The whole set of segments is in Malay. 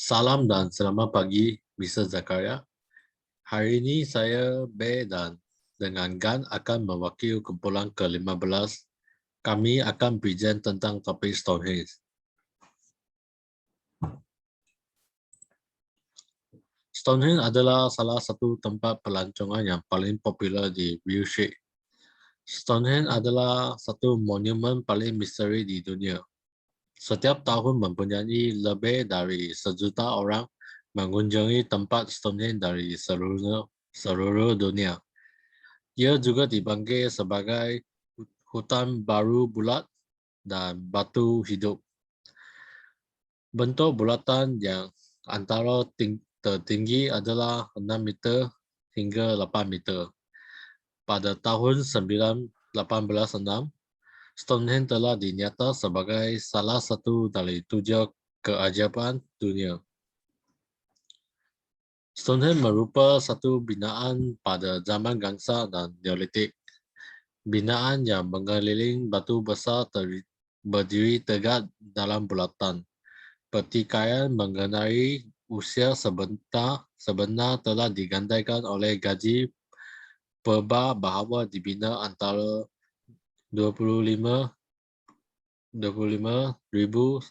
Salam dan selamat pagi, Mr. Zakaria. Hari ini saya B dan dengan Gan akan mewakili kumpulan ke-15. Kami akan present tentang topik Stonehenge. Stonehenge adalah salah satu tempat pelancongan yang paling popular di Wiltshire. Stonehenge adalah satu monumen paling misteri di dunia. Setiap tahun mempunyai lebih dari 1 juta orang mengunjungi tempat Stonehenge dari seluruh dunia. Ia juga dipanggil sebagai hutan baru bulat dan batu hidup. Bentuk bulatan yang antara tertinggi adalah 6 meter hingga 8 meter. Pada tahun 1806, Stonehenge telah dinyata sebagai salah satu dari 7 keajaiban dunia. Stonehenge merupakan satu binaan pada zaman Gangsa dan Neolitik. Binaan yang mengeliling batu besar berdiri tegak dalam bulatan. Pertikaian mengenai usia sebenar telah digandaikan oleh gaji perba bahawa dibina antara 25,000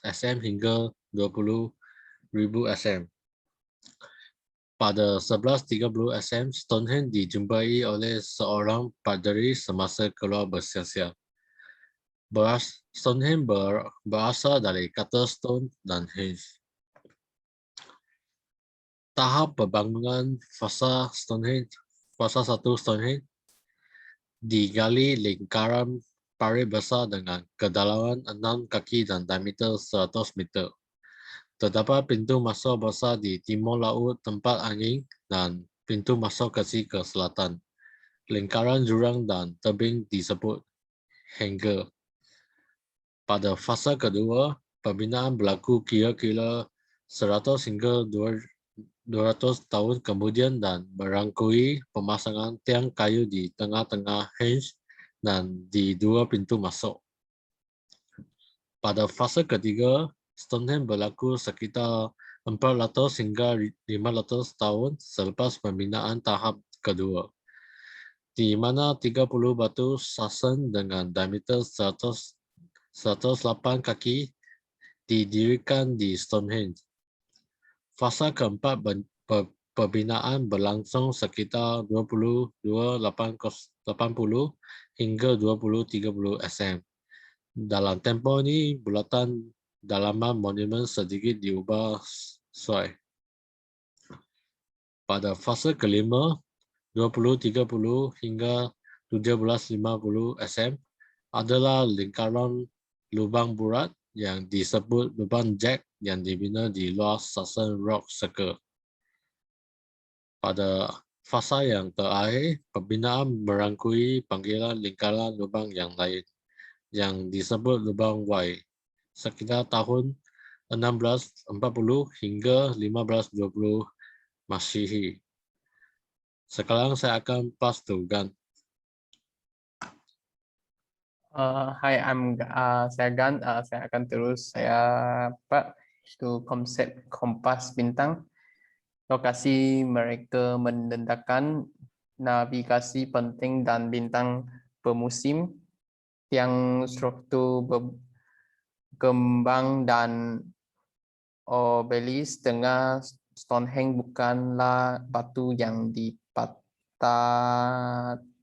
SM hingga 20,000 SM. Pada 1130 SM, Stonehenge dijumpai oleh seorang padri semasa keluar bersiasat. Stonehenge berasal dari kata stone dan henge. Tahap pembangunan fasa 1 Stonehenge digali lingkaran parit besar dengan kedalaman 6 kaki dan diameter 100 meter. Terdapat pintu masuk besar di timur laut tempat angin dan pintu masuk kecil ke selatan. Lingkaran jurang dan tebing disebut hanger. Pada fasa kedua, pembinaan berlaku kira-kira 100 hingga 200 tahun kemudian dan merangkui pemasangan tiang kayu di tengah-tengah henge dan di 2 pintu masuk. Pada fasa ketiga, Stonehenge berlaku sekitar 400 hingga 500 tahun selepas pembinaan tahap kedua, di mana 30 batu sasen dengan diameter 108 kaki didirikan di Stonehenge. Fasa keempat pembinaan berlangsung sekitar 2280 hingga 2030 SM. Dalam tempoh ini, bulatan dalaman monumen sedikit diubah sesuai. Pada fasa kelima, 2030 hingga 1750 SM adalah lingkaran lubang bulat yang disebut lubang Jack yang dibina di luar Saxon Rock Circle. Pada fasa yang terakhir, pembinaan merangkui panggilan lingkaran lubang yang lain yang disebut lubang Y sekitar tahun 1640 hingga 1520 Masehi. Sekarang saya akan pass to Gan. Hi, saya Gan. Saya akan terus itu konsep kompas bintang. Lokasi mereka menandakan navigasi penting dan bintang bermusim, tiang struktur berkembang dan obelis tengah Stonehenge bukanlah batu yang dipatah,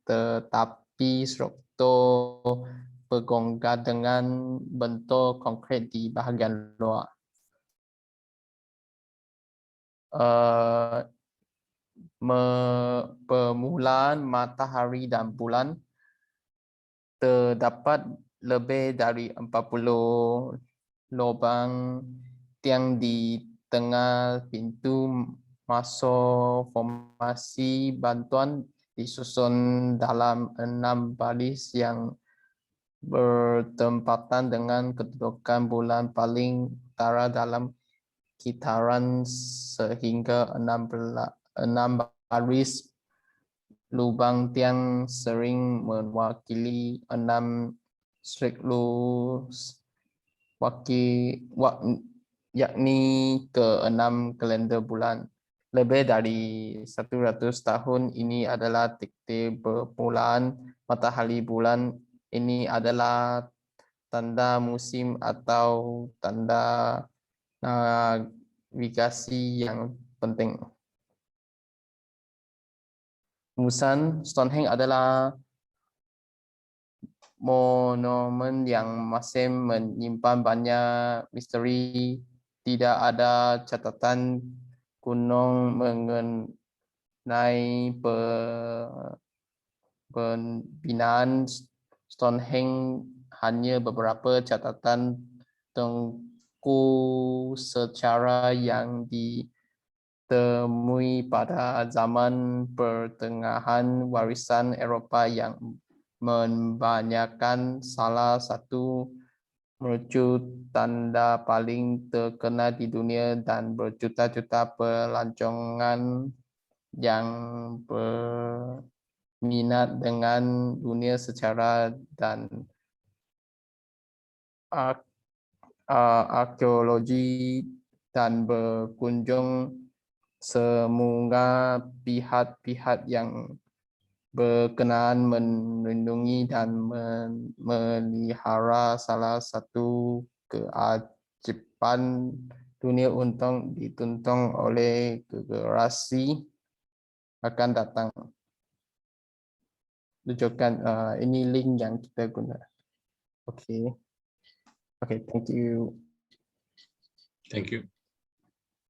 tetapi struktur bergonggah dengan bentuk konkret di bahagian luar. Permulaan matahari dan bulan, terdapat lebih dari 40 lubang tiang di tengah pintu masuk. Formasi bantuan disusun dalam 6 baris yang bertempatan dengan kedudukan bulan paling utara dalam kitaran sehingga 6 baris lubang tiang sering mewakili 6 siklus yakni ke-6 kalender bulan. Lebih dari 100 tahun ini adalah dikte permulaan matahari bulan. Ini adalah tanda musim atau tanda navigasi yang penting. Musan Stonehenge adalah monumen yang masih menyimpan banyak misteri. Tidak ada catatan gunung mengenai pembinaan Stonehenge, hanya beberapa catatan tengku secara yang ditemui pada zaman pertengahan warisan Eropah yang membanyakan salah satu mercu tanda paling terkenal di dunia dan berjuta-juta pelancongan yang berminat dengan dunia secara dan arkeologi dan berkunjung semua pihak-pihak yang berkenaan melindungi dan memelihara salah satu keajaiban dunia untuk ditonton oleh generasi akan datang. Tunjukkan ini link yang kita guna. Oke, thank you. Thank you.